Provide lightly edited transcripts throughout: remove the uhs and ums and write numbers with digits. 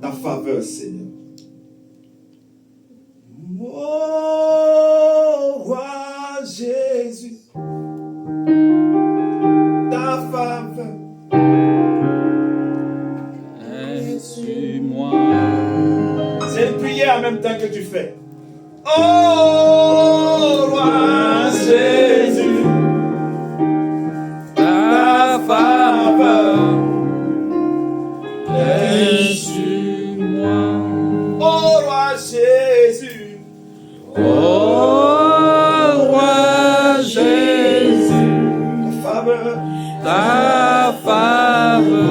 Ta faveur, Seigneur. Oh, roi Jésus. Ta faveur. Suis-moi. C'est une prière en même temps que tu fais. Oh, roi Jésus. Ta faveur est sur moi. Oh, roi Jésus. Oh, roi Jésus, Ta faveur. ta faveur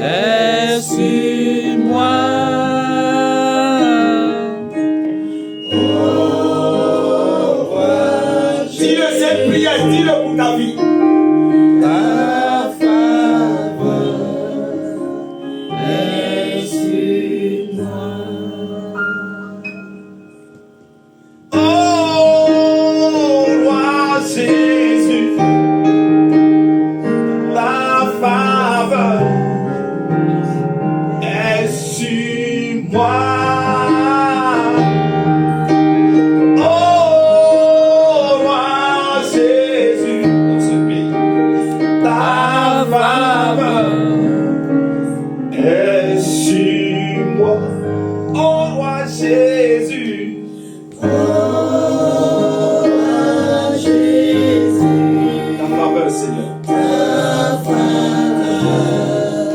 est sur moi. Dis-le cette prière, dis-le pour ta vie. Ta faveur est sur moi. Oh, roi Jésus, ta faveur est sur moi. Oh, roi Jésus, dans ce pays, ta faveur est sur moi. Oh, roi Jésus. Ta faveur, Seigneur.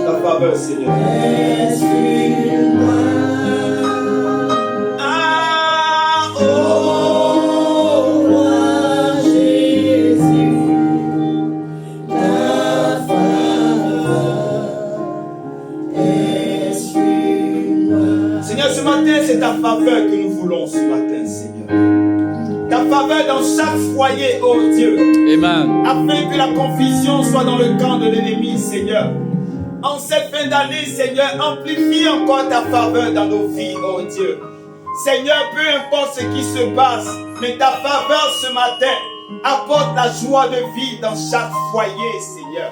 Ta faveur, Seigneur. Ah, oh, Seigneur, ce matin, c'est ta faveur que nous voulons ce matin, Seigneur. Ta faveur dans chaque foyer, oh Dieu. Amen. Afin que la confusion soit dans le camp de l'ennemi, Seigneur. En cette fin d'année, Seigneur, amplifie encore ta faveur dans nos vies, oh Dieu. Seigneur, peu importe ce qui se passe, mais ta faveur ce matin apporte la joie de vie dans chaque foyer, Seigneur.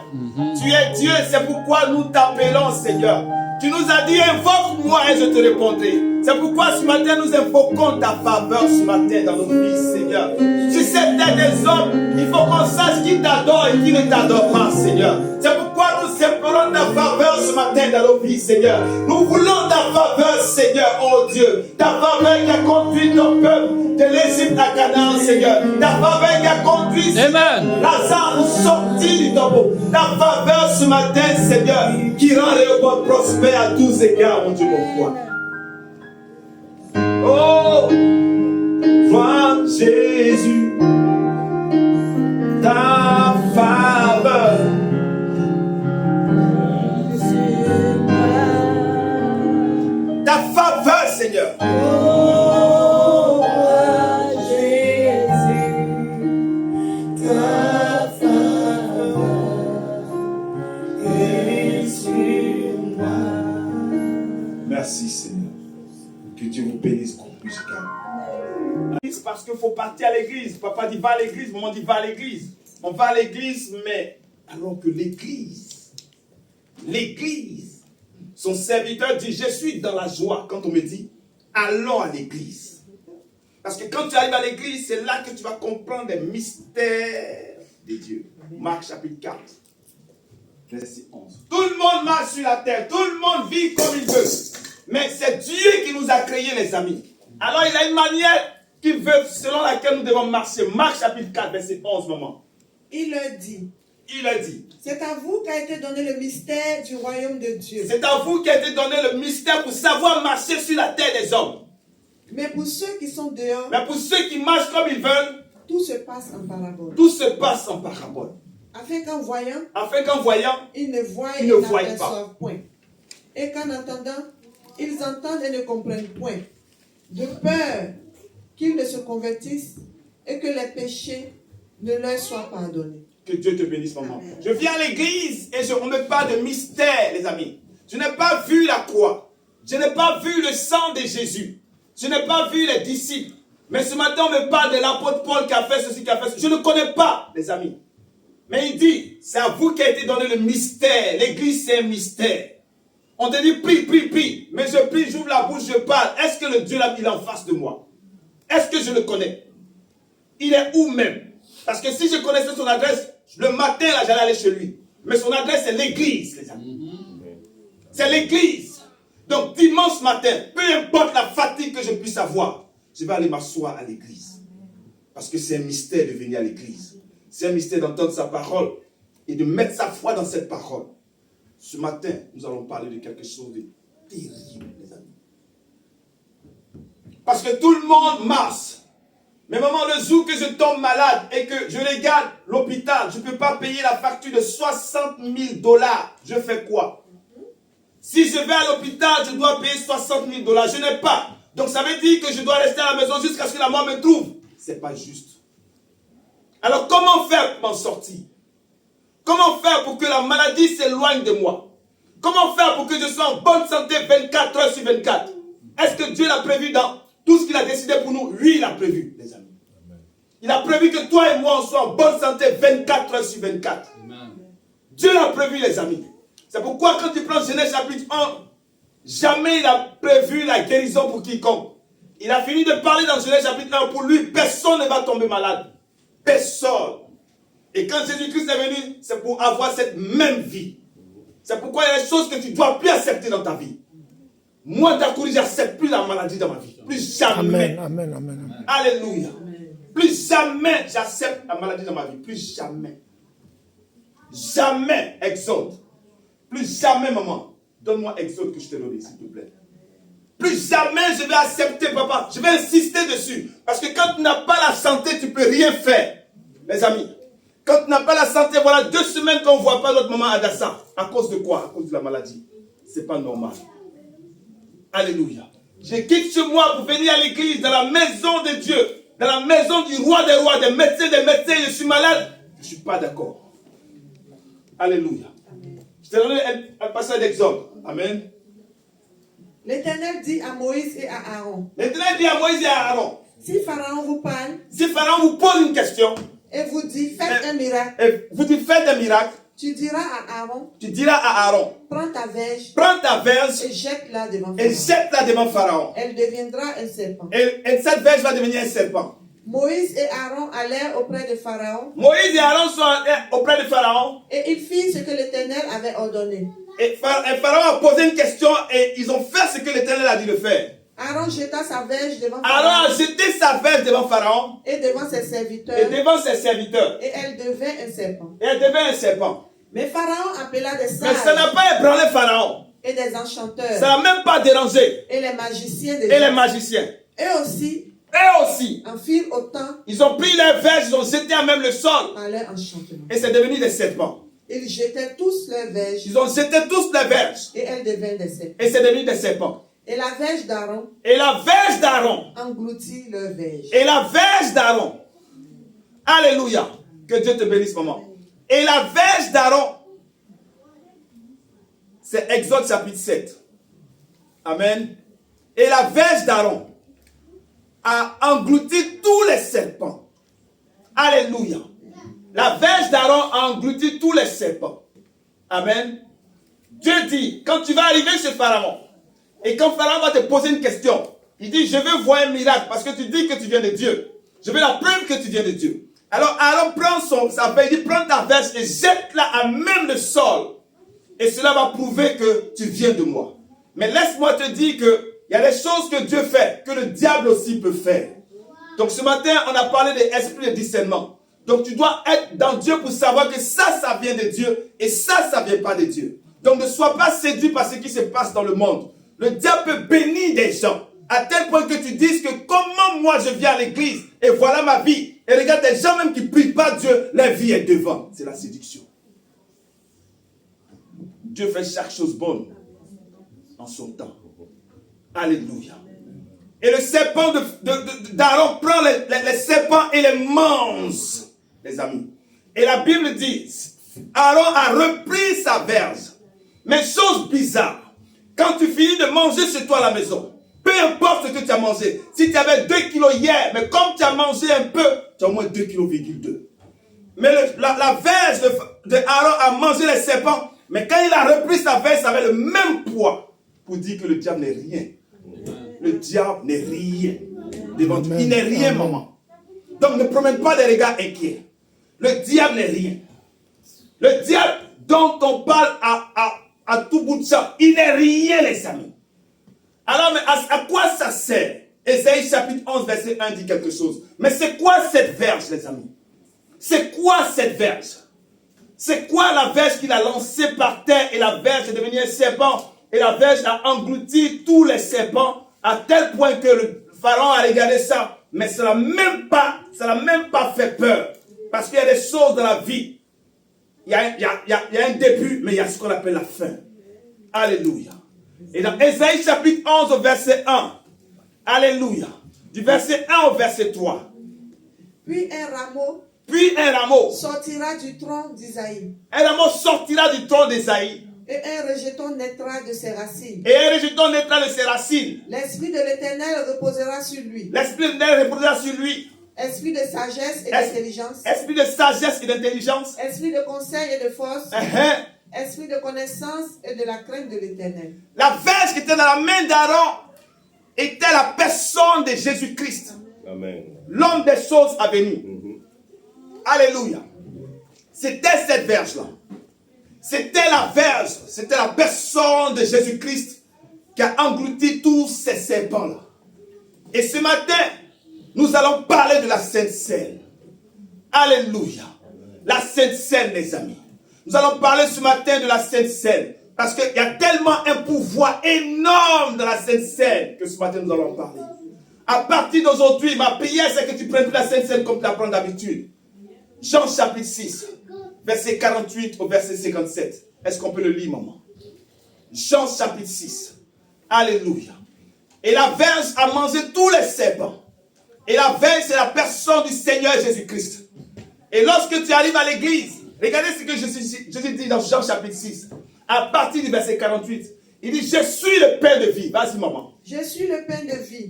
Tu es Dieu, c'est pourquoi nous t'appelons, Seigneur. Tu nous as dit, invoque-moi et je te répondrai. C'est pourquoi ce matin, nous invoquons ta faveur ce matin dans nos vies, Seigneur. Sur cette terre des hommes, il faut qu'on sache qui t'adore et qui ne t'adore pas, Seigneur. C'est pourquoi nous implorons ta faveur ce matin dans nos vies, Seigneur. Nous voulons ta faveur, Seigneur, oh Dieu. Ta faveur qui a conduit ton peuple de l'Égypte à Canaan, Seigneur. Ta faveur qui a conduit Lazare nous sortir du tombeau. Ta faveur ce matin, Seigneur, qui rend les robots prospères à tous égards, mon Dieu, mon roi. Oh, roi Jésus, ta faveur. Ta faveur, Seigneur. Oh, roi Jésus, ta faveur est sur moi. Merci, Seigneur. Que Dieu vous bénisse qu'on puisse calmer. Parce qu'il faut partir à l'église. Papa dit va à l'église, maman dit va à l'église. On va à l'église, mais alors que l'église, son serviteur dit je suis dans la joie quand on me dit allons à l'église. Parce que quand tu arrives à l'église, c'est là que tu vas comprendre les mystères de Dieu. Marc chapitre 4, verset 11. Tout le monde marche sur la terre, tout le monde vit comme il veut. Mais c'est Dieu qui nous a créés, les amis. Alors il a une manière qu'il veut, selon laquelle nous devons marcher. Marc chapitre 4, verset 11, maman. Il leur dit. C'est à vous qu'a été donné le mystère du royaume de Dieu. C'est à vous qu'a été donné le mystère pour savoir marcher sur la terre des hommes. Mais pour ceux qui sont dehors, mais pour ceux qui marchent comme ils veulent, tout se passe en parabole. Tout se passe en parabole. Afin qu'en voyant, ils ne voient et ne n'aperçoivent point. Et qu'en entendant, ils entendent et ne comprennent point. De peur qu'ils ne se convertissent et que les péchés ne leur soient pardonnés. Que Dieu te bénisse, maman. Amen. Je viens à l'église et on me parle de mystère, les amis. Je n'ai pas vu la croix. Je n'ai pas vu le sang de Jésus. Je n'ai pas vu les disciples. Mais ce matin, on me parle de l'apôtre Paul qui a fait ceci, qui a fait ceci. Je ne connais pas, les amis. Mais il dit, c'est à vous qu'a été donné le mystère. L'église, c'est un mystère. On te dit prie, prie, prie. Mais je prie, j'ouvre la bouche, je parle. Est-ce que le Dieu là, il est en face de moi? Est-ce que je le connais? Il est où même? Parce que si je connaissais son adresse, le matin, là, j'allais aller chez lui. Mais son adresse, c'est l'église, les amis. C'est l'église. Donc, dimanche matin, peu importe la fatigue que je puisse avoir, je vais aller m'asseoir à l'église. Parce que c'est un mystère de venir à l'église. C'est un mystère d'entendre sa parole et de mettre sa foi dans cette parole. Ce matin, nous allons parler de quelque chose de terrible, les amis. Parce que tout le monde marche. Mais maman, le jour que je tombe malade et que je regarde l'hôpital, je ne peux pas payer la facture de 60 000 $. Je fais quoi? Si je vais à l'hôpital, je dois payer 60 000 $. Je n'ai pas. Donc ça veut dire que je dois rester à la maison jusqu'à ce que la mort me trouve. Ce n'est pas juste. Alors comment faire pour m'en sortir? Comment faire pour que la maladie s'éloigne de moi? Comment faire pour que je sois en bonne santé 24 heures sur 24? Est-ce que Dieu l'a prévu dans tout ce qu'il a décidé pour nous? Oui, il a prévu, les amis. Il a prévu que toi et moi, on soit en bonne santé 24 heures sur 24. Amen. Dieu l'a prévu, les amis. C'est pourquoi quand tu prends Genèse chapitre 1, jamais il a prévu la guérison pour quiconque. Il a fini de parler dans Genèse chapitre 1. Pour lui, personne ne va tomber malade. Personne. Et quand Jésus-Christ est venu, c'est pour avoir cette même vie. C'est pourquoi il y a des choses que tu ne dois plus accepter dans ta vie. Moi, Dakouri, je n'accepte plus la maladie dans ma vie. Plus jamais. Amen, amen, amen. Alléluia. Plus jamais j'accepte la maladie dans ma vie. Plus jamais. Jamais, Exode. Plus jamais, maman. Donne-moi Exode que je te donne, s'il te plaît. Plus jamais je vais accepter, papa. Je vais insister dessus. Parce que quand tu n'as pas la santé, tu ne peux rien faire. Mes amis. Quand tu n'as pas la santé, voilà 2 semaines qu'on ne voit pas notre maman Adassa. À cause de quoi? À cause de la maladie. Ce n'est pas normal. Alléluia. Je quitte chez moi pour venir à l'église, dans la maison de Dieu, dans la maison du roi des rois, des médecins, je suis malade. Je ne suis pas d'accord. Alléluia. Je te donne un passage d'Exode. Amen. L'Éternel dit à Moïse et à Aaron. L'Éternel dit à Moïse et à Aaron. Si Pharaon vous parle. Si Pharaon vous pose une question. Et vous dit, faites un miracle. Et vous dites, faites un miracle. Tu diras à Aaron. Tu diras à Aaron. Prends ta verge. Prends ta verge. Et jette-la devant Pharaon. Et jette-la devant Pharaon. Elle deviendra un serpent. Et cette verge va devenir un serpent. Moïse et Aaron allèrent auprès de Pharaon. Moïse et Aaron sont allés auprès de Pharaon. Et ils firent ce que l'Éternel avait ordonné. Et Pharaon a posé une question et ils ont fait ce que l'Éternel a dit de faire. Aaron jeta sa verge devant Pharaon. Aaron a jeté sa verge devant Pharaon. Et devant ses serviteurs. Et devant ses serviteurs. Et elle devint un serpent. Et elle devint un serpent. Mais Pharaon appela des sages. Mais ça n'a pas ébranlé Pharaon. Et des enchanteurs. Ça n'a même pas dérangé. Et les magiciens. Et les magiciens. Eux aussi. En firent autant. Ils ont pris leurs verges, ils ont jeté à même le sol. Par leur enchantement. Et c'est devenu des serpents. Ils jetaient tous leurs verges. Ils ont jeté tous les verges. Et elles devinrent des serpents. Et c'est devenu des serpents. Et la verge d'Aaron. Et la verge d'Aaron. Engloutit leur verge. Et la verge d'Aaron. Alléluia. Que Dieu te bénisse, maman. Et la verge d'Aaron. C'est Exode chapitre 7. Amen. Et la verge d'Aaron a englouti tous les serpents. Alléluia. La verge d'Aaron a englouti tous les serpents. Amen. Dieu dit, quand tu vas arriver chez Pharaon, et quand Pharaon va te poser une question, il dit, je veux voir un miracle, parce que tu dis que tu viens de Dieu. Je veux la preuve que tu viens de Dieu. Alors Aaron prend sa verge, il dit, prends ta verge et jette-la à même le sol. Et cela va prouver que tu viens de moi. Mais laisse-moi te dire qu'il y a des choses que Dieu fait, que le diable aussi peut faire. Donc ce matin, on a parlé de l'esprit de discernement. Donc tu dois être dans Dieu pour savoir que ça vient de Dieu. Et ça vient pas de Dieu. Donc ne sois pas séduit par ce qui se passe dans le monde. Le diable peut bénir des gens. À tel point que tu dises que comment moi je viens à l'église et voilà ma vie. Et regarde des gens même qui ne prient pas Dieu, leur vie est devant. C'est la séduction. Dieu fait chaque chose bonne en son temps. Alléluia. Et le serpent d'Aaron prend les serpents et les mange, les amis. Et la Bible dit, Aaron a repris sa verge. Mais chose bizarre, quand tu finis de manger chez toi à la maison, peu importe ce que tu as mangé, si tu avais 2 kilos hier, mais comme tu as mangé un peu, tu as au moins 2,2 kilos. Mais la verge d'Aaron a mangé les serpents, Mais quand il a repris sa veste avec le même poids pour dire que le diable n'est rien. Le diable n'est rien devant Dieu. Il n'est rien, maman. Donc ne promène pas des regards inquiets. Le diable n'est rien. Le diable dont on parle à tout bout de champ, il n'est rien, les amis. Alors, mais à quoi ça sert? Ésaïe chapitre 11, verset 1 dit quelque chose. Mais c'est quoi cette verge, les amis? C'est quoi cette verge? C'est quoi la verge qu'il a lancée par terre et la verge est devenue un serpent et la verge a englouti tous les serpents à tel point que le pharaon a regardé ça, mais ça n'a même pas fait peur. Parce qu'il y a des choses dans la vie. Il y a un début, mais il y a ce qu'on appelle la fin. Alléluia. Et dans Ésaïe chapitre 11 au verset 1, alléluia, du verset 1 au verset 3. Puis un rameau sortira du tronc d'Isaïe. Un rameau sortira du tronc d'Isaïe. Et un rejeton naîtra de ses racines. Et un rejeton naîtra de ses racines. L'esprit de l'Éternel reposera sur lui. L'esprit de l'Éternel reposera sur lui. Esprit de sagesse et d'intelligence. Esprit de sagesse et d'intelligence. Esprit de conseil et de force. Esprit de connaissance et de la crainte de l'Éternel. La verge qui était dans la main d'Aaron était la personne de Jésus-Christ. Amen. L'homme des choses à venir. Alléluia. C'était cette verge-là. C'était la verge, c'était la personne de Jésus-Christ qui a englouti tous ces serpents-là. Et ce matin, nous allons parler de la Sainte Seine. Alléluia. La Sainte Seine, les amis. Nous allons parler ce matin de la Sainte Seine. Parce qu'il y a tellement un pouvoir énorme dans la Sainte Seine que ce matin nous allons en parler. À partir d'aujourd'hui, ma prière c'est que tu prennes la Sainte Seine comme tu la prends d'habitude. Jean chapitre 6, verset 48 au verset 57. Est-ce qu'on peut le lire, maman? Jean chapitre 6. Alléluia. Et la verge a mangé tous les serpents. Et la verge, c'est la personne du Seigneur Jésus-Christ. Et lorsque tu arrives à l'église, regardez ce que Jésus dit dans Jean chapitre 6. À partir du verset 48. Il dit, je suis le pain de vie. Vas-y, maman. Je suis le pain de vie.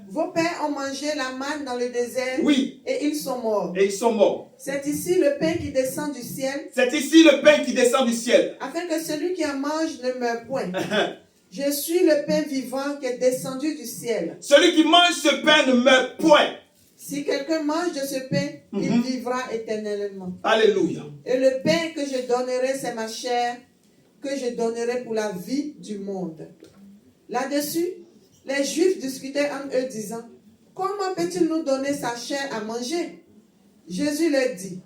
Vos pères ont mangé la manne dans le désert. Oui. Et ils sont morts. Et ils sont morts. C'est ici le pain qui descend du ciel. C'est ici le pain qui descend du ciel. Afin que celui qui en mange ne meure point. Je suis le pain vivant qui est descendu du ciel. Celui qui mange ce pain ne meurt point. Si quelqu'un mange de ce pain, il vivra éternellement. Alléluia. Et le pain que je donnerai, c'est ma chair, que je donnerai pour la vie du monde. Là-dessus, les Juifs discutaient entre eux, disant, comment peut-il nous donner sa chair à manger? Jésus leur dit,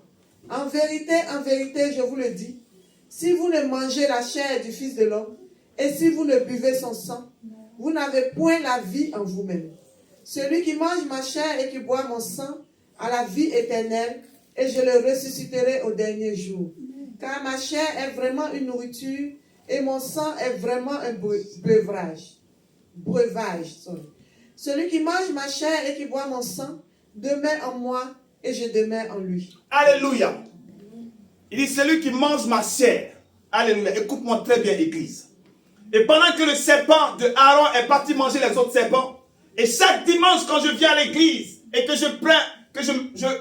en vérité, je vous le dis, si vous ne mangez la chair du Fils de l'homme, et si vous ne buvez son sang, vous n'avez point la vie en vous-même. Celui qui mange ma chair et qui boit mon sang a la vie éternelle, et je le ressusciterai au dernier jour. Car ma chair est vraiment une nourriture, et mon sang est vraiment un breuvage. Celui qui mange ma chair et qui boit mon sang demeure en moi, et je demeure en lui. Alléluia. Il dit, celui qui mange ma chair. Alléluia. Écoute-moi très bien, église. Et pendant que le serpent de Aaron est parti manger les autres serpents, et chaque dimanche quand je viens à l'église et que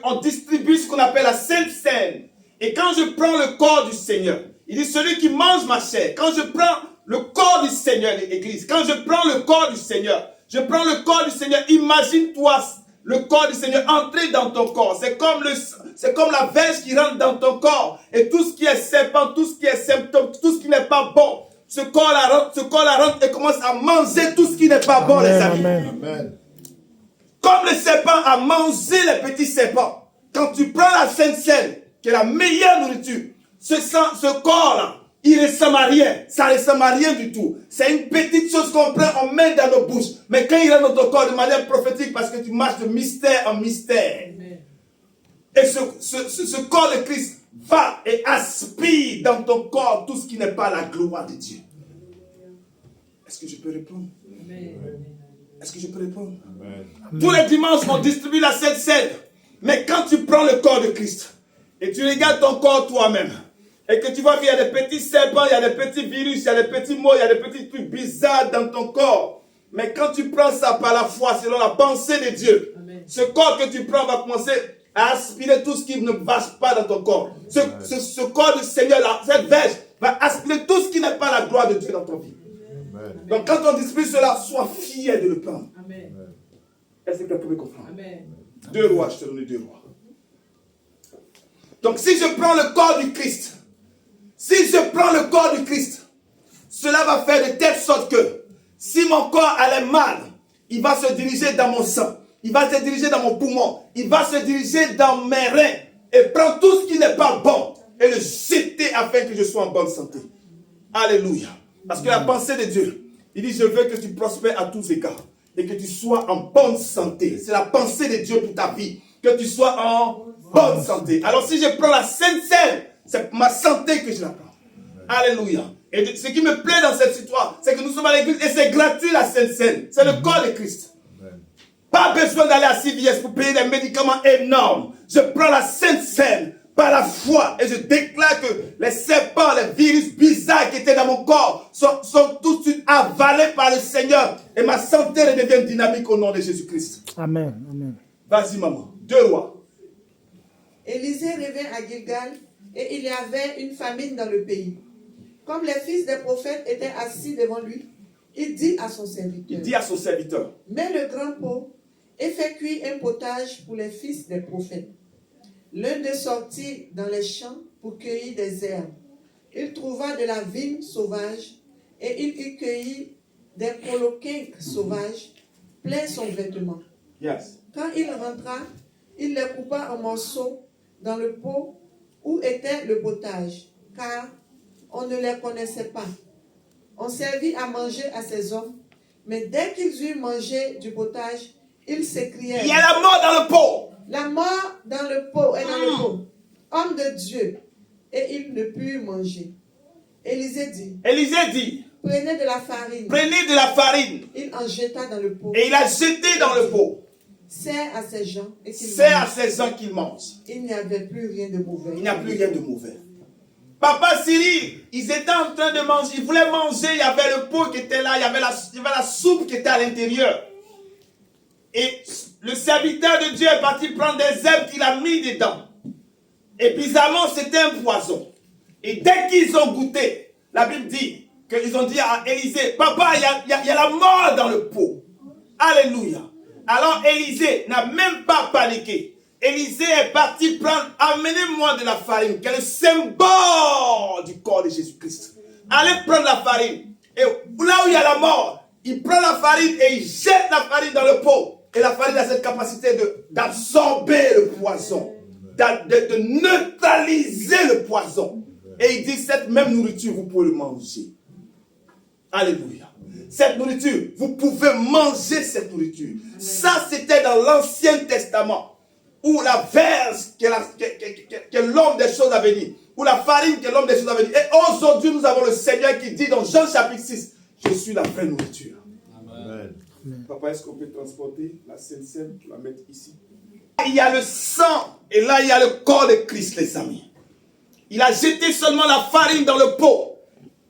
on distribue ce qu'on appelle la Sainte Seine, et quand je prends le corps du Seigneur, il dit celui qui mange ma chair, quand je prends le corps du Seigneur, l'église, quand je prends le corps du Seigneur, je prends le corps du Seigneur, imagine-toi le corps du Seigneur entrer dans ton corps. C'est comme la verge qui rentre dans ton corps, et tout ce qui est serpent, tout ce qui est symptôme, tout ce qui n'est pas bon, ce corps-là rentre et commence à manger tout ce qui n'est pas bon, les amis. Amen. Comme le serpent a mangé les petits serpents, quand tu prends la Sainte Seine, qui est la meilleure nourriture, ce corps-là, il ne ressemble à rien. Ça ne ressemble à rien du tout. C'est une petite chose qu'on prend, on met dans nos bouches. Mais quand il rentre dans ton corps de manière prophétique, parce que tu marches de mystère en mystère. Amen. Et ce corps de Christ va et aspire dans ton corps tout ce qui n'est pas la gloire de Dieu. Est-ce que je peux répondre? Amen. Est-ce que je peux répondre? Amen. Tous les dimanches, on distribue la Sainte Seine. Mais quand tu prends le corps de Christ et tu regardes ton corps toi-même, et que tu vois qu'il y a des petits serpents, il y a des petits virus, il y a des petits mots, il y a des petits trucs bizarres dans ton corps. Mais quand tu prends ça par la foi, selon la pensée de Dieu, amen, ce corps que tu prends va commencer à aspirer tout ce qui ne va pas dans ton corps. Ce corps du Seigneur, là, cette verge, va aspirer tout ce qui n'est pas la gloire de Dieu dans ton vie. Amen. Donc quand on dispute cela, sois fier de le prendre. Amen. Est-ce que tu peux comprendre? Amen. 2 rois, je te donne 2 rois. Donc si je prends le corps du Christ, cela va faire de telle sorte que si mon corps allait mal, il va se diriger dans mon sang, il va se diriger dans mon poumon, il va se diriger dans mes reins et prendre tout ce qui n'est pas bon et le jeter afin que je sois en bonne santé. Alléluia. Parce que la pensée de Dieu, il dit je veux que tu prospères à tous égards et que tu sois en bonne santé. C'est la pensée de Dieu pour ta vie, que tu sois en bonne santé. Alors si je prends la Sainte Seine, c'est ma santé que je la prends. Alléluia. Et ce qui me plaît dans cette histoire, c'est que nous sommes à l'église et c'est gratuit la Sainte Seine. C'est le corps de Christ. Pas besoin d'aller à CVS pour payer des médicaments énormes. Je prends la Sainte Seine par la foi et je déclare que les serpents, les virus bizarres qui étaient dans mon corps sont tout de suite avalés par le Seigneur et ma santé redevient dynamique au nom de Jésus-Christ. Amen. Amen. Vas-y maman. 2 rois. Élisée revint à Gilgal et il y avait une famine dans le pays. Comme les fils des prophètes étaient assis devant lui, il dit à son serviteur, mets le grand pot et fais cuire un potage pour les fils des prophètes. L'un d'eux sortit dans les champs pour cueillir des herbes. Il trouva de la vigne sauvage et il y cueillit des coloquinques sauvages, plein son vêtement. Yes. Quand il rentra, il les coupa en morceaux dans le pot où était le potage, car on ne les connaissait pas. On servit à manger à ces hommes, mais dès qu'ils eurent mangé du potage, ils s'écrièrent, il y a la mort dans le pot. La mort dans le pot et dans le pot. Homme de Dieu. Et ils ne purent manger. Élisée dit, prenez de la farine. Il en jeta dans le pot. Et il a jeté dans le pot. Sert à ces gens et qu'ils mangent. Il n'y avait plus rien de mauvais. Il n'y a plus rien de mauvais. Papa Cyril, ils étaient en train de manger. Ils voulaient manger. Il y avait le pot qui était là. Il y avait la soupe qui était à l'intérieur. Et le serviteur de Dieu est parti prendre des herbes qu'il a mis dedans. Et bizarrement, c'était un poison. Et dès qu'ils ont goûté, la Bible dit qu'ils ont dit à Élisée, papa, il y a la mort dans le pot. Alléluia. Alors Élisée n'a même pas paniqué. Élisée est parti prendre, amenez-moi de la farine, qui est le symbole du corps de Jésus-Christ. Allez prendre la farine. Et là où il y a la mort, il prend la farine et il jette la farine dans le pot. Et la farine a cette capacité d'absorber le poison, de neutraliser le poison. Et il dit, cette même nourriture, vous pouvez le manger. Alléluia. Cette nourriture, vous pouvez manger cette nourriture. Ça, c'était dans l'Ancien Testament, où la verge, qui est l'homme des choses à venir, ou la farine, qui est l'homme des choses à venir. Et aujourd'hui, nous avons le Seigneur qui dit dans Jean chapitre 6, je suis la vraie nourriture. Amen. Papa, est-ce qu'on peut transporter la Sainte Seine, la mettre ici? Il y a le sang, et là, il y a le corps de Christ, les amis. Il a jeté seulement la farine dans le pot,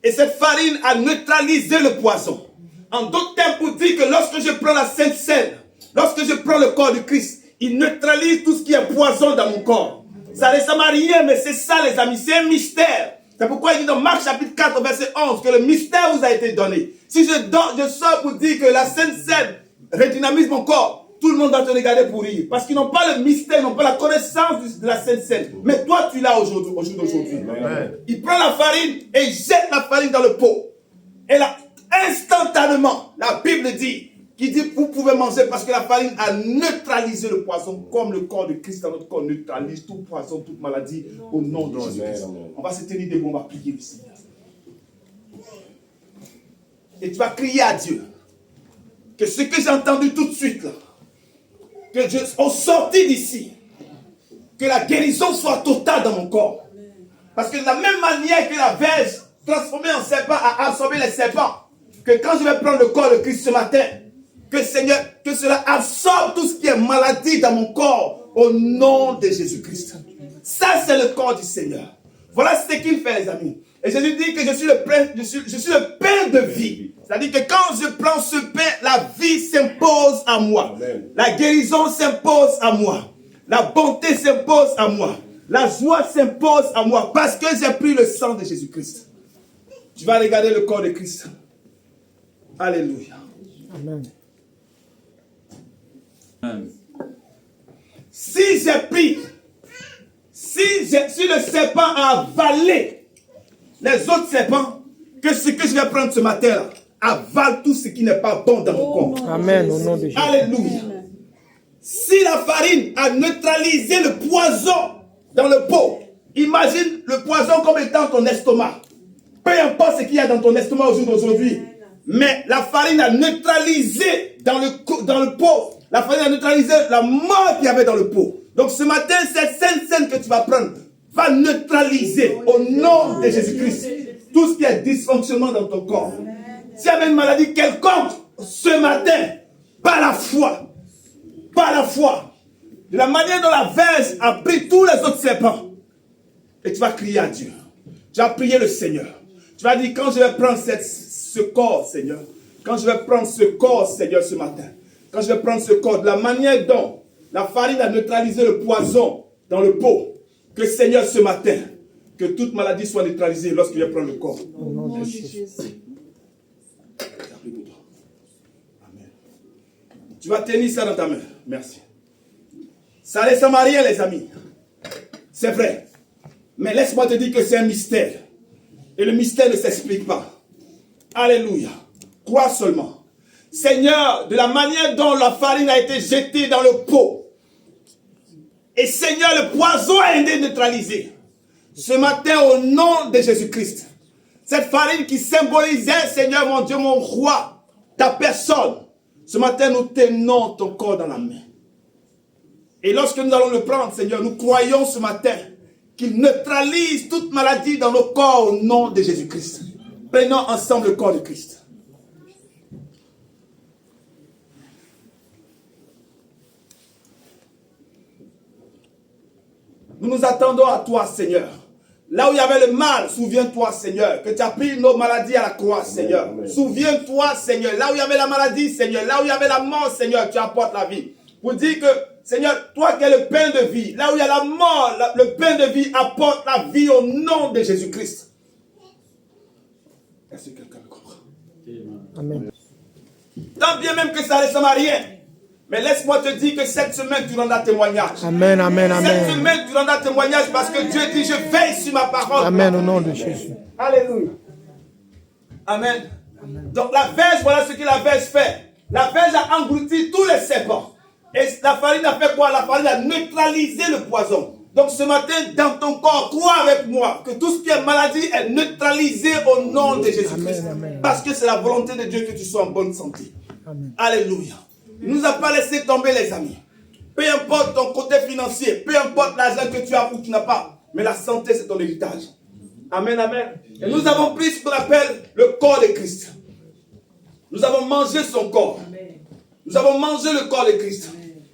et cette farine a neutralisé le poison. En d'autres termes, pour dire que lorsque je prends la Sainte Seine, lorsque je prends le corps de Christ, il neutralise tout ce qui est poison dans mon corps. Ça ne ressemble à rien, mais c'est ça, les amis, c'est un mystère. C'est pourquoi il dit dans Marc chapitre 4, verset 11, que le mystère vous a été donné. Si je sors pour dire que la Sainte Seine redynamise mon corps, tout le monde va te regarder pour rire. Parce qu'ils n'ont pas le mystère, ils n'ont pas la connaissance de la Sainte Seine. Mais toi, tu l'as au jour d'aujourd'hui. Il prend la farine et il jette la farine dans le pot. Et là, instantanément, la Bible dit, qui dit vous pouvez manger parce que la farine a neutralisé le poison comme le corps de Christ dans notre corps neutralise tout poison, toute maladie au nom de Jésus-Christ. On va se tenir debout, on va prier le Seigneur. Et tu vas crier à Dieu que ce que j'ai entendu tout de suite là, au sorti d'ici, que la guérison soit totale dans mon corps. Parce que de la même manière que la verge transformée en serpent a absorbé les serpents, que quand je vais prendre le corps de Christ ce matin, que Seigneur, que cela absorbe tout ce qui est maladie dans mon corps au nom de Jésus-Christ. Ça, c'est le corps du Seigneur. Voilà ce qu'il fait, les amis. Et Jésus dit que je suis le pain de vie. C'est-à-dire que quand je prends ce pain, la vie s'impose à moi. Amen. La guérison s'impose à moi. La bonté s'impose à moi. La joie s'impose à moi parce que j'ai pris le sang de Jésus-Christ. Tu vas regarder le corps de Christ. Alléluia. Amen. Amen. Si j'ai pris, si le serpent a avalé les autres serpents, que ce que je vais prendre ce matin, avale tout ce qui n'est pas bon dans mon corps. Amen, au nom de Jésus. Alléluia. Si la farine a neutralisé le poison dans le pot, imagine le poison comme étant ton estomac. Peu importe ce qu'il y a dans ton estomac au jour d'aujourd'hui, mais la farine a neutralisé dans le pot. La farine a neutralisé la mort qu'il y avait dans le pot. Donc ce matin, cette sainte que tu vas prendre va neutraliser au nom de Jésus-Christ tout ce qui est dysfonctionnement dans ton corps. S'il y avait une maladie quelconque, ce matin, par la foi, de la manière dont la verge a pris tous les autres serpents, et tu vas crier à Dieu. Tu vas prier le Seigneur. Tu vas dire, quand je vais prendre ce corps, Seigneur, quand je vais prendre ce corps, Seigneur, ce matin, quand je vais prendre ce corps, de la manière dont la farine a neutralisé le poison dans le pot, que Seigneur, ce matin, que toute maladie soit neutralisée lorsqu'il va prendre le corps. Au nom de Jésus. Amen. Tu vas tenir ça dans ta main. Merci. Ça les Samariens, les amis. C'est vrai. Mais laisse-moi te dire que c'est un mystère. Et le mystère ne s'explique pas. Alléluia. Crois seulement. Seigneur, de la manière dont la farine a été jetée dans le pot, et Seigneur, le poison a été neutralisé. Ce matin, au nom de Jésus-Christ, cette farine qui symbolisait, Seigneur, mon Dieu, mon roi, ta personne, ce matin, nous tenons ton corps dans la main. Et lorsque nous allons le prendre, Seigneur, nous croyons ce matin qu'il neutralise toute maladie dans nos corps au nom de Jésus-Christ. Prenons ensemble le corps de Christ. Nous nous attendons à toi, Seigneur. Là où il y avait le mal, souviens-toi, Seigneur, que tu as pris nos maladies à la croix, Seigneur. Souviens-toi, Seigneur, là où il y avait la maladie, Seigneur, là où il y avait la mort, Seigneur, tu apportes la vie. Pour dire que, Seigneur, toi qui es le pain de vie, là où il y a la mort, le pain de vie apporte la vie au nom de Jésus-Christ. Est-ce que quelqu'un me comprend? Amen. Tant bien même que ça les Samariens. Mais laisse-moi te dire que cette semaine, tu rendras témoignage. Amen, amen, amen. Cette semaine, tu rendras témoignage parce que Dieu dit, je veille sur ma parole. Amen, au nom de Jésus. Alléluia. Amen. Donc la verge, voilà ce que la verge fait. La verge a englouti tous les serpents. Et la farine a fait quoi? La farine a neutralisé le poison. Donc ce matin, dans ton corps, crois avec moi que tout ce qui est maladie est neutralisé au nom de Jésus-Christ. Parce que c'est la volonté de Dieu que tu sois en bonne santé. Amen. Alléluia. Il ne nous a pas laissé tomber, les amis. Peu importe ton côté financier, peu importe l'argent que tu as ou tu n'as pas, mais la santé, c'est ton héritage. Amen, amen. Et nous avons pris ce qu'on appelle le corps de Christ. Nous avons mangé son corps. Nous avons mangé le corps de Christ.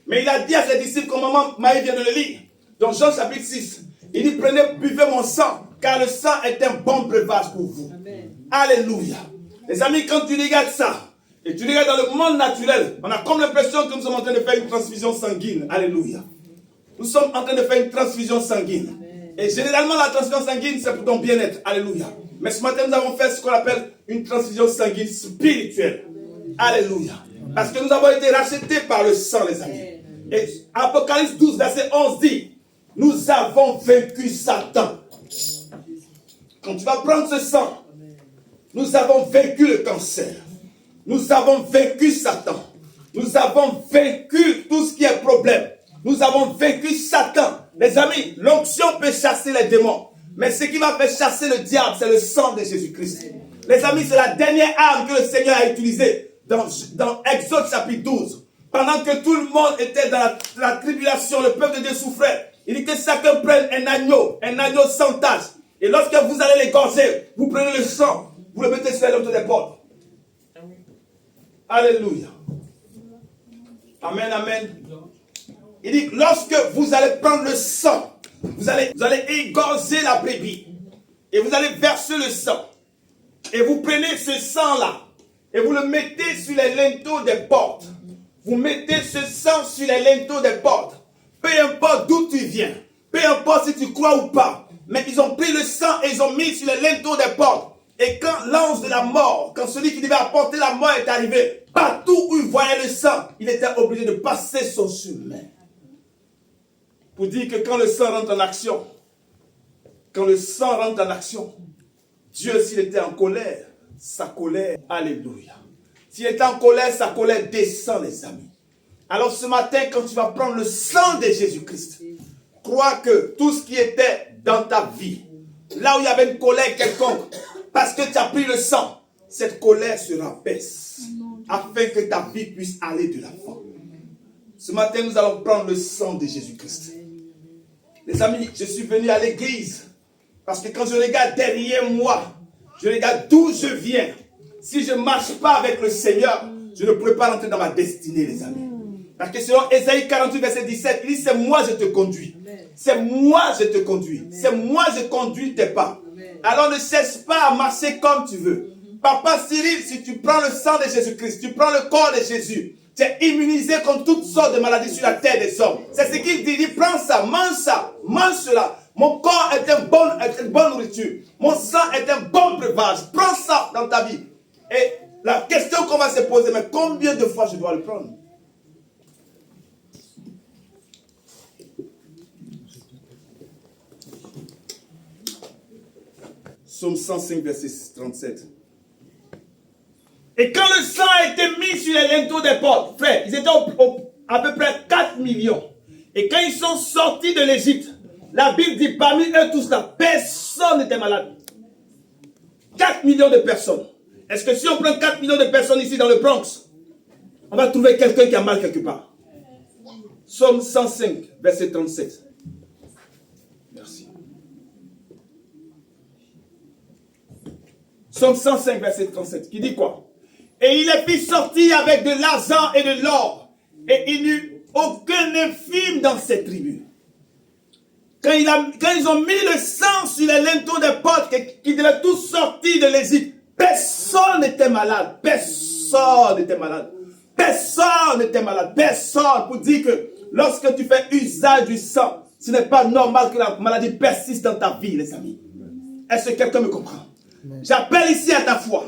Mais il a dit à ses disciples, comme maman Maï vient de le lire, dans Jean chapitre 6, il dit, prenez, buvez mon sang, car le sang est un bon breuvage pour vous. Amen. Alléluia. Les amis, quand tu regardes ça, et tu regardes dans le monde naturel, on a comme l'impression que nous sommes en train de faire une transfusion sanguine. Alléluia. Nous sommes en train de faire une transfusion sanguine. Amen. Et généralement, la transfusion sanguine, c'est pour ton bien-être. Alléluia. Mais ce matin, nous avons fait ce qu'on appelle une transfusion sanguine spirituelle. Amen. Alléluia. Parce que nous avons été rachetés par le sang, les amis. Et Apocalypse 12, verset 11 dit, nous avons vaincu Satan. Quand tu vas prendre ce sang, nous avons vaincu le cancer. Nous avons vaincu Satan. Nous avons vaincu tout ce qui est problème. Nous avons vaincu Satan. Les amis, l'onction peut chasser les démons. Mais ce qui va faire chasser le diable, c'est le sang de Jésus-Christ. Les amis, c'est la dernière arme que le Seigneur a utilisée dans Exode chapitre 12. Pendant que tout le monde était dans la tribulation, le peuple de Dieu souffrait. Il dit que chacun prenne un agneau sans tache. Et lorsque vous allez l'égorger, vous prenez le sang, vous le mettez sur l'autre des portes. Alléluia. Amen, amen. Il dit, lorsque vous allez prendre le sang, vous allez égorger la brebis. Et vous allez verser le sang. Et vous prenez ce sang-là. Et vous le mettez sur les linteaux des portes. Vous mettez ce sang sur les linteaux des portes. Peu importe d'où tu viens. Peu importe si tu crois ou pas. Mais ils ont pris le sang et ils ont mis sur les linteaux des portes. Et quand l'ange de la mort, quand celui qui devait apporter la mort est arrivé, partout où il voyait le sang, il était obligé de passer son chemin. Pour dire que quand le sang rentre en action, Dieu, s'il était en colère, sa colère, alléluia. S'il était en colère, sa colère descend, les amis. Alors ce matin, quand tu vas prendre le sang de Jésus-Christ, crois que tout ce qui était dans ta vie, là où il y avait une colère quelconque, parce que tu as pris le sang, cette colère se rabaisse, afin que ta vie puisse aller de l'avant. Ce matin, nous allons prendre le sang de Jésus-Christ. Les amis, je suis venu à l'église, parce que quand je regarde derrière moi, je regarde d'où je viens. Si je ne marche pas avec le Seigneur, je ne pourrai pas rentrer dans ma destinée, les amis. Parce que selon Ésaïe 48, verset 17, il dit, c'est moi je te conduis. C'est moi je te conduis. C'est moi je conduis tes pas. Alors ne cesse pas à marcher comme tu veux. Papa Cyril, si tu prends le sang de Jésus-Christ, tu prends le corps de Jésus, tu es immunisé contre toutes sortes de maladies sur la terre des hommes. C'est ce qu'il dit. Il dit, prends ça, mange cela. Mon corps est une bonne nourriture. Mon sang est un bon breuvage. Prends ça dans ta vie. Et la question qu'on va se poser, mais combien de fois je dois le prendre? Psaume 105, verset 37. Et quand le sang a été mis sur les linteaux des portes, frère, ils étaient à peu près 4 millions. Et quand ils sont sortis de l'Égypte, la Bible dit, parmi eux tous là, personne n'était malade. 4 millions de personnes. Est-ce que si on prend 4 millions de personnes ici dans le Bronx, on va trouver quelqu'un qui a mal quelque part? Psaume 105, verset 37. Merci. Psaume 105, verset 37, qui dit quoi? Et il les fit sortir avec de l'argent et de l'or, et il n'eut aucun infime dans ces tribus. Quand ils ont mis le sang sur les linteaux des portes, qui devaient tous sortir de l'Égypte, personne n'était malade. Personne n'était malade. Personne n'était malade. Personne. Pour dire que lorsque tu fais usage du sang, ce n'est pas normal que la maladie persiste dans ta vie, les amis. Est-ce que quelqu'un me comprend? J'appelle ici à ta foi.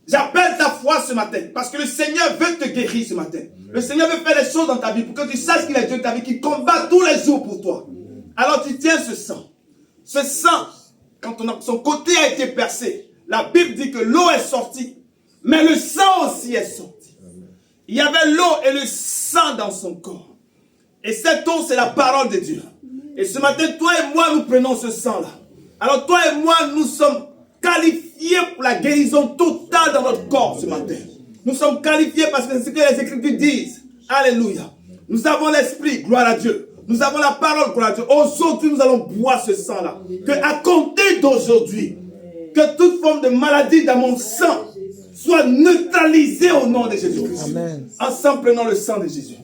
J'appelle ta foi ce matin. Parce que le Seigneur veut te guérir ce matin. Le Seigneur veut faire des choses dans ta vie pour que tu saches qu'il est Dieu de ta vie, qu'il combat tous les jours pour toi. Alors tu tiens ce sang. Ce sang, quand son côté a été percé, la Bible dit que l'eau est sortie, mais le sang aussi est sorti. Il y avait l'eau et le sang dans son corps. Et cette eau, c'est la parole de Dieu. Et ce matin, toi et moi, nous prenons ce sang-là. Alors toi et moi, nous sommes qualifiés pour la guérison totale dans notre corps ce matin. Nous sommes qualifiés parce que c'est ce que les Écritures disent. Alléluia. Nous avons l'esprit, gloire à Dieu. Nous avons la parole, gloire à Dieu. Aujourd'hui, nous allons boire ce sang-là. Que à compter d'aujourd'hui, que toute forme de maladie dans mon sang soit neutralisée au nom de Jésus-Christ. Amen. Ensemble, prenons le sang de Jésus.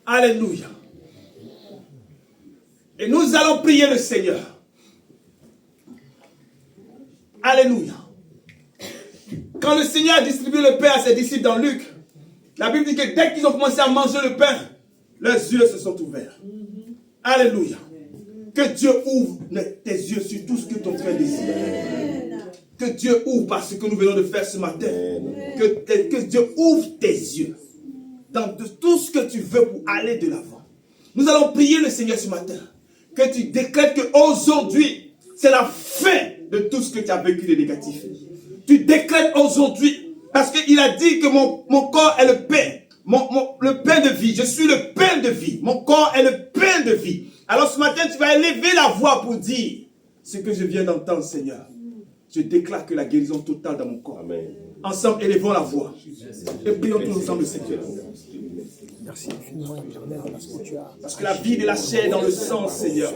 Alléluia. Et nous allons prier le Seigneur. Alléluia. Quand le Seigneur a distribué le pain à ses disciples dans Luc, la Bible dit que dès qu'ils ont commencé à manger le pain, leurs yeux se sont ouverts. Alléluia. Que Dieu ouvre tes yeux sur tout ce que ton frère désire. Que Dieu ouvre par ce que nous venons de faire ce matin. Que Dieu ouvre tes yeux dans tout ce que tu veux pour aller de l'avant. Nous allons prier le Seigneur ce matin. Que tu décrètes qu'aujourd'hui, c'est la fin de tout ce que tu as vécu de négatif. Tu décrètes aujourd'hui, parce qu'il a dit que mon corps est le pain. Le pain de vie. Je suis le pain de vie. Mon corps est le pain de vie. Alors ce matin, tu vas élever la voix pour dire ce que je viens d'entendre, Seigneur. Je déclare que la guérison totale dans mon corps. Amen. Ensemble, élevons la voix. Et prions tous ensemble, Seigneur. Merci infiniment, éternel, parce que tu as... Parce que la vie de la chair est dans le sang, Seigneur.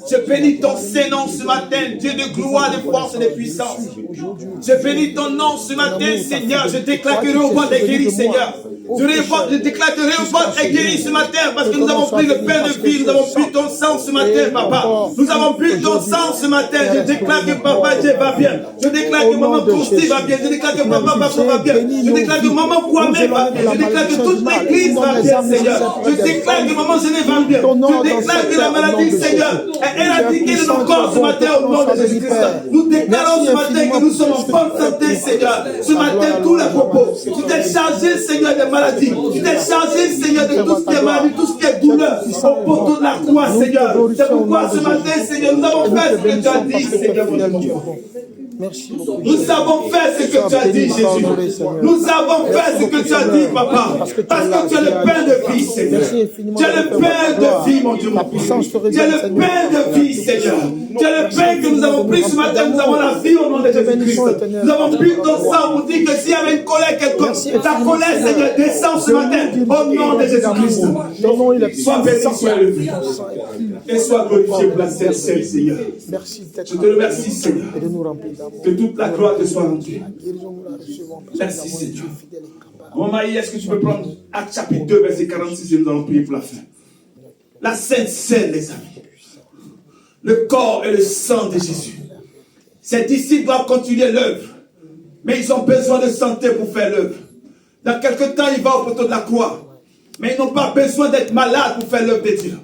Je bénis ton Saint-Nom ce matin, Dieu de gloire, de force et de puissance. Je bénis ton nom ce matin, Seigneur. Je déclare que le roi est guéri, Seigneur. Je déclare que Réhoboth est guéri ce matin parce que nous avons pris le pain de vie, nous avons bu ton sang ce matin, papa. Nous avons bu ton sang ce matin. Je déclare que papa Dieu va bien. Je déclare que maman Costi va bien. Je déclare que papa Bako va bien. Je déclare que maman Kwame va bien. Je déclare que toute l'église va bien, Seigneur. Je déclare que maman Zéné va bien. Je déclare que la maladie, Seigneur, est éradiquée de nos corps ce matin au nom de Jésus-Christ. Nous déclarons ce matin que nous sommes en bonne santé, Seigneur. Ce matin, tous les propos. Tu t'es chargé, Seigneur, des maladies. Tu t'es chargé, Seigneur, de tout ce qui est maladie, tout ce qui est douleur. Au poteau de la croix, Seigneur. C'est pourquoi ce matin, Seigneur, nous avons fait ce que tu as dit, Seigneur, mon Dieu. Merci beaucoup. Nous avons fait ce que tu as dit, Jésus. Nous avons fait ce que tu as dit, papa. Parce que tu es le pain de vie, Seigneur. Tu es le pain de vie, mon Dieu. Tu es le pain de vie, Seigneur. Tu es le pain que nous avons pris ce matin. Nous avons la vie au nom de Jésus-Christ. Nous avons bu ton sang pour dire que s'il y avait une colère quelconque, ta colère, Seigneur, descend ce matin au nom de Jésus-Christ. Sois béni, sois élevé. Et sois glorifié pour la Sainte Seigneur. Je te remercie, Seigneur. Que toute la gloire te soit rendue. Merci, Seigneur. Mon mari, est-ce que tu peux prendre Actes chapitre 2, verset 46 et nous allons prier pour la fin. La Sainte Seine, les amis. Le corps et le sang de Jésus. Ces disciples doivent continuer l'œuvre. Mais ils ont besoin de santé pour faire l'œuvre. Dans quelque temps, il va au poteau de la croix. Mais ils n'ont pas besoin d'être malades pour faire l'œuvre de Dieu.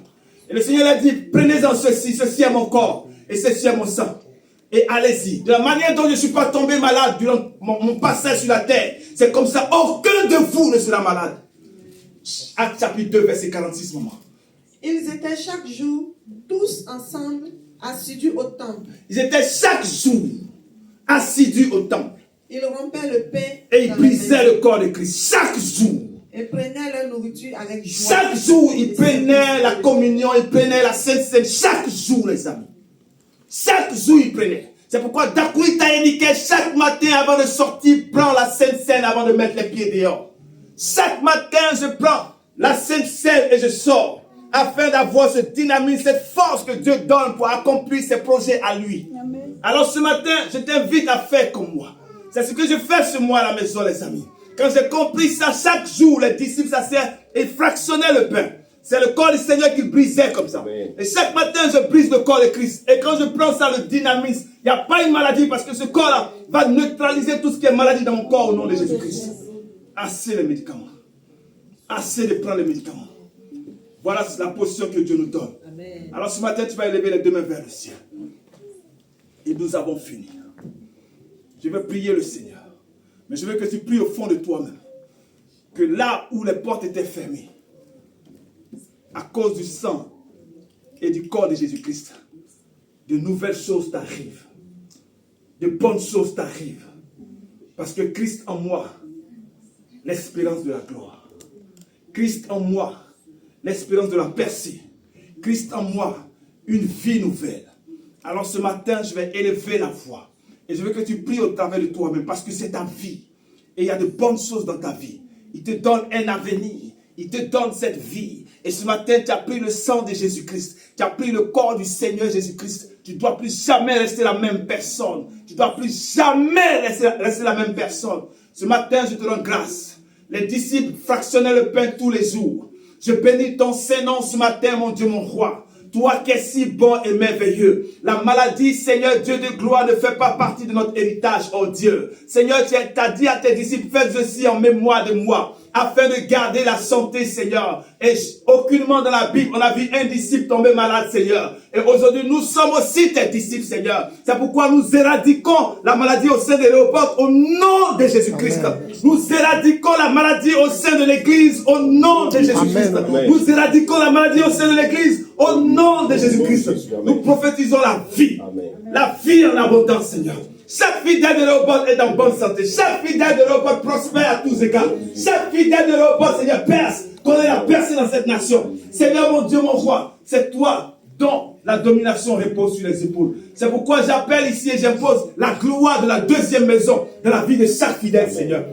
Et le Seigneur a dit, prenez-en ceci est mon corps et ceci est mon sang. Et allez-y. De la manière dont je ne suis pas tombé malade durant mon passage sur la terre, c'est comme ça, aucun de vous ne sera malade. Actes chapitre 2, verset 46, maman. Ils étaient chaque jour, tous ensemble, assidus au temple. Ils étaient chaque jour assidus au temple. Ils rompaient le pain. Et ils brisaient le corps de Christ. Chaque jour. Et prenaient leur nourriture avec joie. Chaque jour, ils prenaient la communion, ils prenaient la Sainte Seine. Chaque jour, les amis. Chaque jour, ils prenaient. C'est pourquoi Dakoui t'a indiqué chaque matin avant de sortir, prends la Sainte Seine avant de mettre les pieds dehors. Chaque matin, je prends la Sainte Seine et je sors afin d'avoir ce dynamisme, cette force que Dieu donne pour accomplir ses projets à lui. Amen. Alors ce matin, je t'invite à faire comme moi. C'est ce que je fais ce mois à la maison, les amis. Quand j'ai compris ça, chaque jour, les disciples s'assèrent et fractionnaient le pain. C'est le corps du Seigneur qui brisait comme ça. Amen. Et chaque matin, je brise le corps de Christ. Et quand je prends ça, le dynamisme, il n'y a pas une maladie parce que ce corps-là va neutraliser tout ce qui est maladie dans mon corps au nom de Jésus-Christ. Assez les médicaments. Assez de prendre les médicaments. Voilà la position que Dieu nous donne. Amen. Alors ce matin, tu vas élever les deux mains vers le ciel. Et nous avons fini. Je vais prier le Seigneur. Mais je veux que tu pries au fond de toi-même. Que là où les portes étaient fermées, à cause du sang et du corps de Jésus-Christ, de nouvelles choses t'arrivent. De bonnes choses t'arrivent. Parce que Christ en moi, l'espérance de la gloire. Christ en moi, l'espérance de la percée. Christ en moi, une vie nouvelle. Alors ce matin, je vais élever la voix. Et je veux que tu pries au travers de toi-même parce que c'est ta vie. Et il y a de bonnes choses dans ta vie. Il te donne un avenir. Il te donne cette vie. Et ce matin, tu as pris le sang de Jésus-Christ. Tu as pris le corps du Seigneur Jésus-Christ. Tu ne dois plus jamais rester la même personne. Tu ne dois plus jamais rester la même personne. Ce matin, je te rends grâce. Les disciples fractionnaient le pain tous les jours. Je bénis ton Saint-Nom ce matin, mon Dieu, mon roi. Toi qui es si bon et merveilleux. La maladie, Seigneur, Dieu de gloire, ne fait pas partie de notre héritage, oh Dieu. Seigneur, tu as dit à tes disciples, faites ceci en mémoire de moi, afin de garder la santé, Seigneur. Et aucunement dans la Bible, on a vu un disciple tomber malade, Seigneur. Et aujourd'hui, nous sommes aussi tes disciples, Seigneur. C'est pourquoi nous éradiquons la maladie au sein de Réhoboth au nom de Jésus-Christ. Nous éradiquons la maladie au sein de l'Église au nom de Jésus-Christ. Nous éradiquons la maladie au sein de l'Église au nom de Jésus-Christ. Nous prophétisons la vie. La vie en abondance, Seigneur. Chaque fidèle de Réhoboth est en bonne santé. Chaque fidèle de Réhoboth prospère à tous égards. Chaque fidèle de Réhoboth, Seigneur, perce. Qu'on ait la percée dans cette nation. Seigneur, mon Dieu, mon roi, c'est toi dont la domination repose sur les épaules. C'est pourquoi j'appelle ici et j'impose la gloire de la deuxième maison dans la vie de chaque fidèle, Seigneur.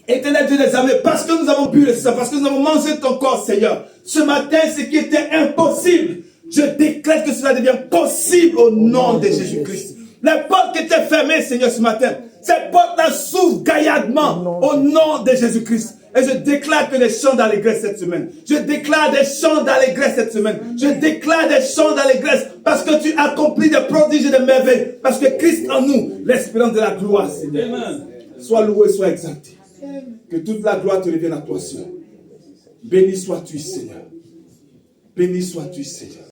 Éternel Dieu des armées, parce que nous avons bu le sang, parce que nous avons mangé ton corps, Seigneur. Ce matin, ce qui était impossible, je décrète que cela devient possible au nom de Jésus-Christ. Les portes qui étaient fermées, Seigneur, ce matin, ces portes-là s'ouvrent gaillardement au nom de Jésus-Christ. Et je déclare que des chants d'allégresse cette semaine. Je déclare des chants d'allégresse cette semaine. Je déclare des chants d'allégresse parce que tu accomplis des prodiges et des merveilles. Parce que Christ en nous, l'espérance de la gloire, Seigneur. Sois loué, sois exalté. Que toute la gloire te revienne à toi seul. Béni sois-tu, Seigneur. Béni sois-tu, Seigneur.